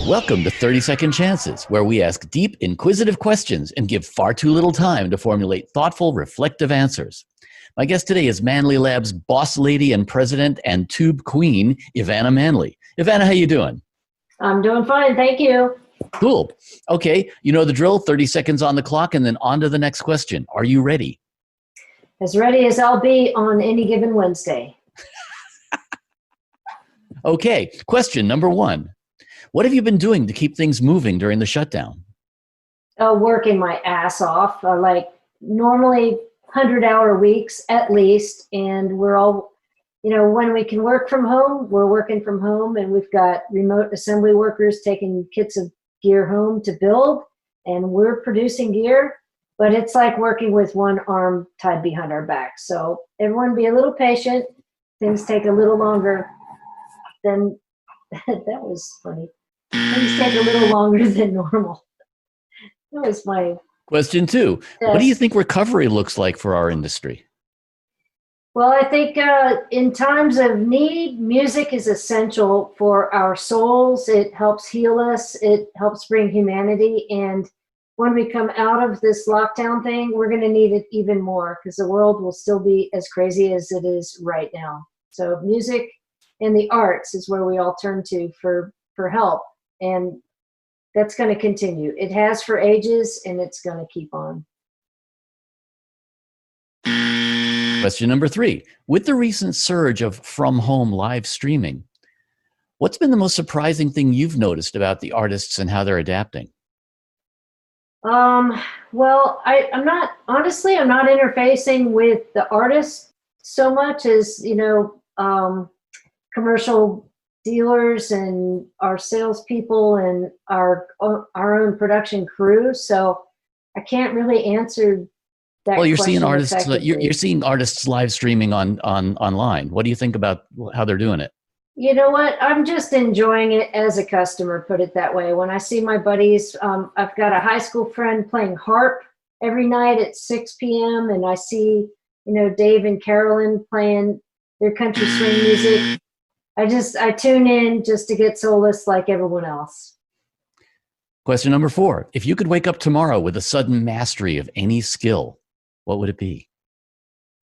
Welcome to 30-Second Chances, where we ask deep, inquisitive questions and give far too little time to formulate thoughtful, reflective answers. My guest today is Manley Lab's boss lady and president and tube queen, EveAnna Manley. EveAnna, how you doing? I'm doing fine, thank you. Cool. Okay, you know the drill, 30 seconds on the clock and then on to the next question. Are you ready? As ready as I'll be on any given Wednesday. Okay, question number one. What have you been doing to keep things moving during the shutdown? Working my ass off, like normally 100-hour weeks at least, and we're all, when we can work from home, we're working from home, and we've got remote assembly workers taking kits of gear home to build, and we're producing gear, but it's like working with one arm tied behind our back. So everyone be a little patient. Things take a little longer than, that was funny. Things take a little longer than normal. That was my... Question two. Yes. What do you think recovery looks like for our industry? Well, I think in times of need, music is essential for our souls. It helps heal us. It helps bring humanity. And when we come out of this lockdown thing, we're going to need it even more because the world will still be as crazy as it is right now. So music and the arts is where we all turn to for help. And that's going to continue. It has for ages, and it's going to keep on. Question number three. With the recent surge of from-home live streaming, what's been the most surprising thing you've noticed about the artists and how they're adapting? Well, I'm not interfacing with the artists so much as, commercial dealers and our salespeople and our own production crew. So I can't really answer that. Well, you're seeing artists. Effectively. You're seeing artists live streaming online. What do you think about how they're doing it? You know what? I'm just enjoying it as a customer. Put it that way. When I see my buddies, I've got a high school friend playing harp every night at 6 p.m. and I see, Dave and Carolyn playing their country swing music. I tune in just to get solace like everyone else. Question number four. If you could wake up tomorrow with a sudden mastery of any skill, what would it be?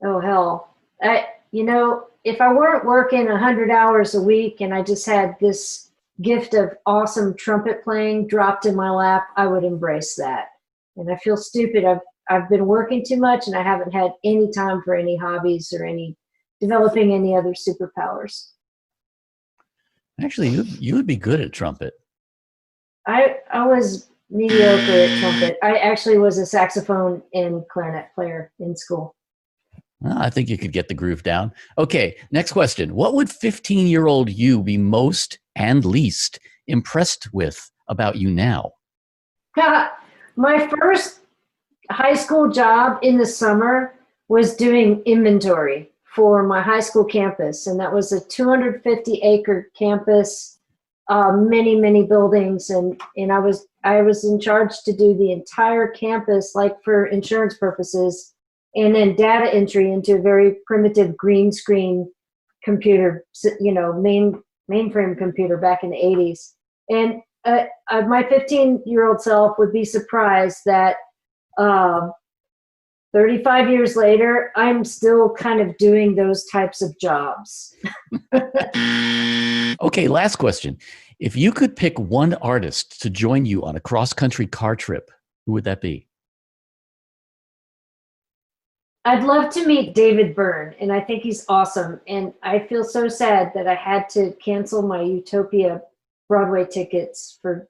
Oh, hell. If I weren't working 100 hours a week and I just had this gift of awesome trumpet playing dropped in my lap, I would embrace that. And I feel stupid. I've been working too much and I haven't had any time for any hobbies or developing any other superpowers. Actually, you would be good at trumpet. I was mediocre at trumpet. I actually was a saxophone and clarinet player in school. Well, I think you could get the groove down. Okay, next question. What would 15-year-old you be most and least impressed with about you now? My first high school job in the summer was doing inventory for my high school campus, and that was a 250-acre campus, many buildings, and I was in charge to do the entire campus, like for insurance purposes, and then data entry into a very primitive green screen computer, mainframe computer back in the 80s. And my 15-year-old self would be surprised that 35 years later, I'm still kind of doing those types of jobs. Okay, last question. If you could pick one artist to join you on a cross-country car trip, who would that be? I'd love to meet David Byrne, and I think he's awesome. And I feel so sad that I had to cancel my Utopia Broadway tickets for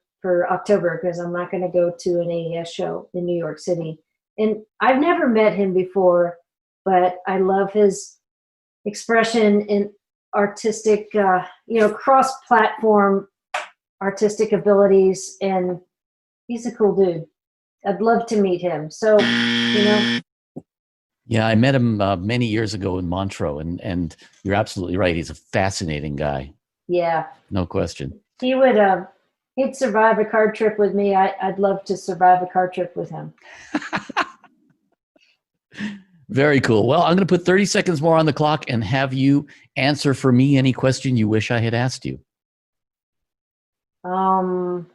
October because I'm not going to go to an AES show in New York City. And I've never met him before, but I love his expression and artistic, cross-platform artistic abilities, and he's a cool dude. I'd love to meet him. So, Yeah, I met him many years ago in Montreux, and you're absolutely right. He's a fascinating guy. Yeah. No question. He would, he'd survive a car trip with me. I'd love to survive a car trip with him. Very cool. Well, I'm going to put 30 seconds more on the clock and have you answer for me any question you wish I had asked you. The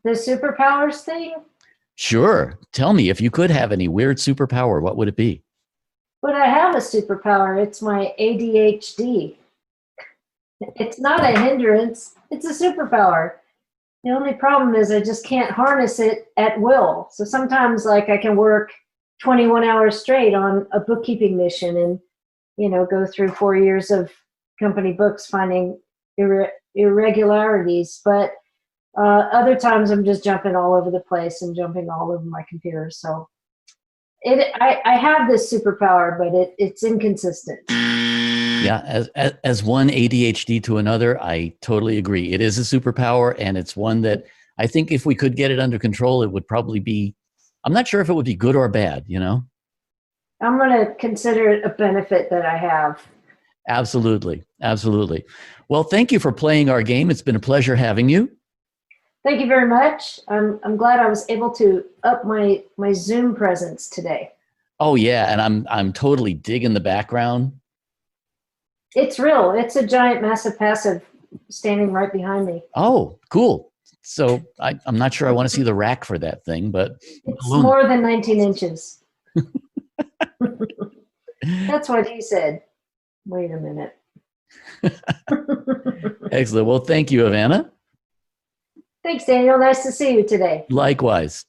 superpowers thing. Sure. Tell me, if you could have any weird superpower, what would it be? But I have a superpower. It's my ADHD. It's not a hindrance. It's a superpower. The only problem is I just can't harness it at will. So sometimes, like, I can work 21 hours straight on a bookkeeping mission and, go through 4 years of company books finding irregularities. But other times I'm just jumping all over the place and jumping all over my computer. So I have this superpower, but it's inconsistent. Yeah, as one ADHD to another, I totally agree. It is a superpower, and it's one that I think if we could get it under control, it would probably be, I'm not sure if it would be good or bad, I'm going to consider it a benefit that I have. Absolutely. Absolutely. Well, thank you for playing our game. It's been a pleasure having you. Thank you very much. I'm glad I was able to up my Zoom presence today. Oh yeah, and I'm totally digging the background. It's real. It's a giant, massive passive standing right behind me. Oh, cool. So I'm not sure I want to see the rack for that thing, but it's more than 19 inches. That's what he said. Wait a minute. Excellent. Well, thank you, EveAnna. Thanks, Daniel. Nice to see you today. Likewise.